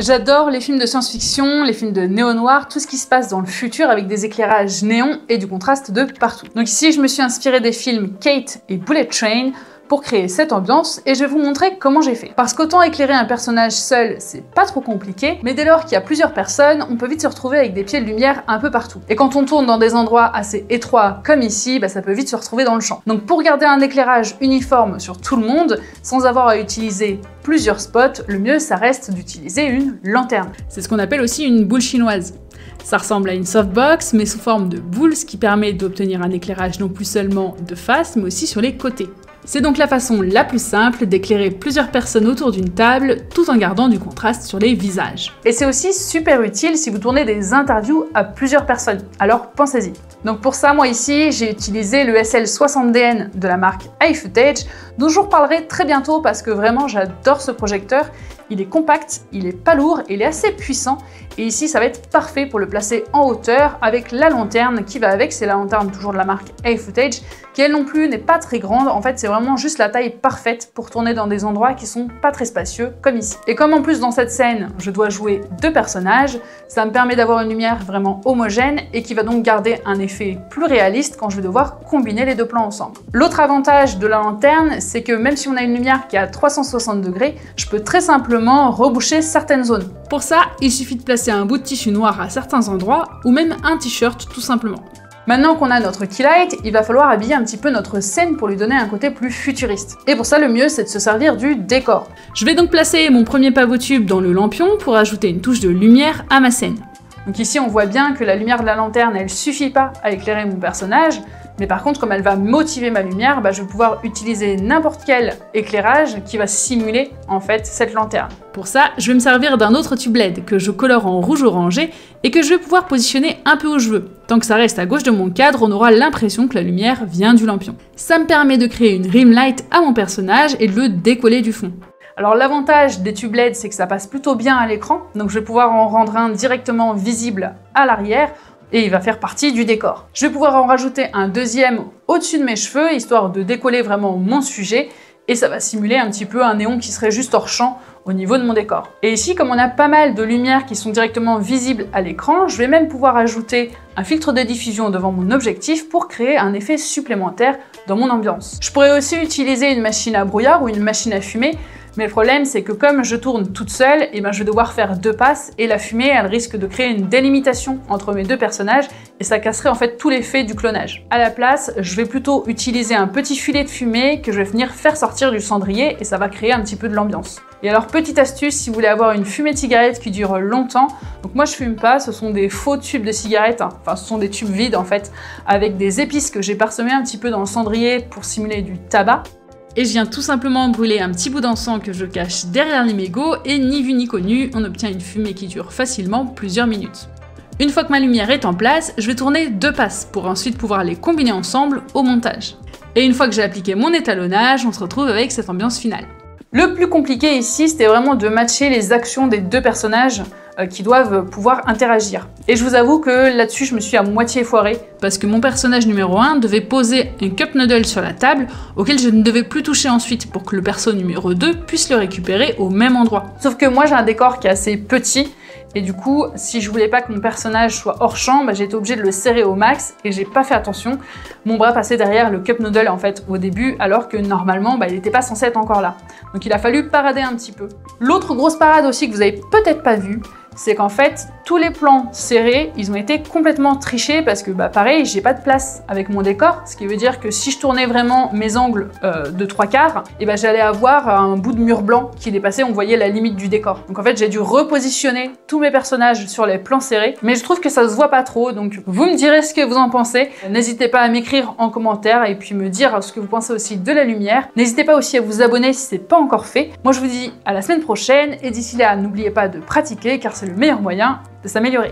J'adore les films de science-fiction, les films de néo-noir, tout ce qui se passe dans le futur avec des éclairages néons et du contraste de partout. Donc ici, je me suis inspirée des films Kate et Bullet Train pour créer cette ambiance et je vais vous montrer comment j'ai fait. Parce qu'autant éclairer un personnage seul, c'est pas trop compliqué, mais dès lors qu'il y a plusieurs personnes, on peut vite se retrouver avec des pieds de lumière un peu partout. Et quand on tourne dans des endroits assez étroits comme ici, ça peut vite se retrouver dans le champ. Donc pour garder un éclairage uniforme sur tout le monde, sans avoir à utiliser plusieurs spots, le mieux ça reste d'utiliser une lanterne. C'est ce qu'on appelle aussi une boule chinoise. Ça ressemble à une softbox, mais sous forme de boule, ce qui permet d'obtenir un éclairage non plus seulement de face, mais aussi sur les côtés. C'est donc la façon la plus simple d'éclairer plusieurs personnes autour d'une table, tout en gardant du contraste sur les visages. Et c'est aussi super utile si vous tournez des interviews à plusieurs personnes, alors pensez-y. Donc pour ça, moi ici, j'ai utilisé le SL60DN de la marque iFootage, dont je vous reparlerai très bientôt parce que vraiment j'adore ce projecteur. Il est compact, il est pas lourd, il est assez puissant et ici ça va être parfait pour le placer en hauteur avec la lanterne qui va avec. C'est la lanterne toujours de la marque iFootage qui elle non plus n'est pas très grande. En fait c'est vraiment juste la taille parfaite pour tourner dans des endroits qui sont pas très spacieux comme ici. Et comme en plus dans cette scène je dois jouer deux personnages, ça me permet d'avoir une lumière vraiment homogène et qui va donc garder un effet plus réaliste quand je vais devoir combiner les deux plans ensemble. L'autre avantage de la lanterne, c'est que même si on a une lumière qui est à 360 degrés, je peux très simplement reboucher certaines zones. Pour ça, il suffit de placer un bout de tissu noir à certains endroits ou même un t-shirt tout simplement. Maintenant qu'on a notre key light, il va falloir habiller un petit peu notre scène pour lui donner un côté plus futuriste. Et pour ça, le mieux, c'est de se servir du décor. Je vais donc placer mon premier pavotube dans le lampion pour ajouter une touche de lumière à ma scène. Donc ici, on voit bien que la lumière de la lanterne, elle suffit pas à éclairer mon personnage. Mais par contre, comme elle va motiver ma lumière, je vais pouvoir utiliser n'importe quel éclairage qui va simuler en fait cette lanterne. Pour ça, je vais me servir d'un autre tube LED que je colore en rouge orangé et que je vais pouvoir positionner un peu où je veux. Tant que ça reste à gauche de mon cadre, on aura l'impression que la lumière vient du lampion. Ça me permet de créer une rim light à mon personnage et de le décoller du fond. Alors l'avantage des tubes LED, c'est que ça passe plutôt bien à l'écran, donc je vais pouvoir en rendre un directement visible à l'arrière, et il va faire partie du décor. Je vais pouvoir en rajouter un deuxième au-dessus de mes cheveux, histoire de décoller vraiment mon sujet, et ça va simuler un petit peu un néon qui serait juste hors champ au niveau de mon décor. Et ici, comme on a pas mal de lumières qui sont directement visibles à l'écran, je vais même pouvoir ajouter un filtre de diffusion devant mon objectif pour créer un effet supplémentaire dans mon ambiance. Je pourrais aussi utiliser une machine à brouillard ou une machine à fumer, mais le problème, c'est que comme je tourne toute seule, je vais devoir faire deux passes et la fumée, elle risque de créer une délimitation entre mes deux personnages et ça casserait en fait tout l'effet du clonage. À la place, je vais plutôt utiliser un petit filet de fumée que je vais venir faire sortir du cendrier et ça va créer un petit peu de l'ambiance. Et alors, petite astuce, si vous voulez avoir une fumée de cigarette qui dure longtemps, donc moi je fume pas, ce sont des faux tubes de cigarettes, enfin ce sont des tubes vides en fait, avec des épices que j'ai parsemées un petit peu dans le cendrier pour simuler du tabac. Et je viens tout simplement brûler un petit bout d'encens que je cache derrière les mégots et ni vu ni connu, on obtient une fumée qui dure facilement plusieurs minutes. Une fois que ma lumière est en place, je vais tourner deux passes pour ensuite pouvoir les combiner ensemble au montage. Et une fois que j'ai appliqué mon étalonnage, on se retrouve avec cette ambiance finale. Le plus compliqué ici, c'était vraiment de matcher les actions des deux personnages qui doivent pouvoir interagir. Et je vous avoue que là-dessus, je me suis à moitié foirée parce que mon personnage numéro 1 devait poser un cup noodle sur la table auquel je ne devais plus toucher ensuite pour que le perso numéro 2 puisse le récupérer au même endroit. Sauf que moi, j'ai un décor qui est assez petit et du coup, si je voulais pas que mon personnage soit hors champ, j'ai été obligée de le serrer au max et j'ai pas fait attention. Mon bras passait derrière le cup noodle en fait au début alors que normalement, il n'était pas censé être encore là. Donc il a fallu parader un petit peu. L'autre grosse parade aussi que vous avez peut-être pas vue, c'est qu'en fait, tous les plans serrés, ils ont été complètement trichés parce que pareil, j'ai pas de place avec mon décor, ce qui veut dire que si je tournais vraiment mes angles de 3/4, j'allais avoir un bout de mur blanc qui dépassait, on voyait la limite du décor. Donc en fait, j'ai dû repositionner tous mes personnages sur les plans serrés, mais je trouve que ça se voit pas trop, donc vous me direz ce que vous en pensez. N'hésitez pas à m'écrire en commentaire et puis me dire ce que vous pensez aussi de la lumière. N'hésitez pas aussi à vous abonner si c'est pas encore fait. Moi, je vous dis à la semaine prochaine et d'ici là, n'oubliez pas de pratiquer car c'est le meilleur moyen de s'améliorer.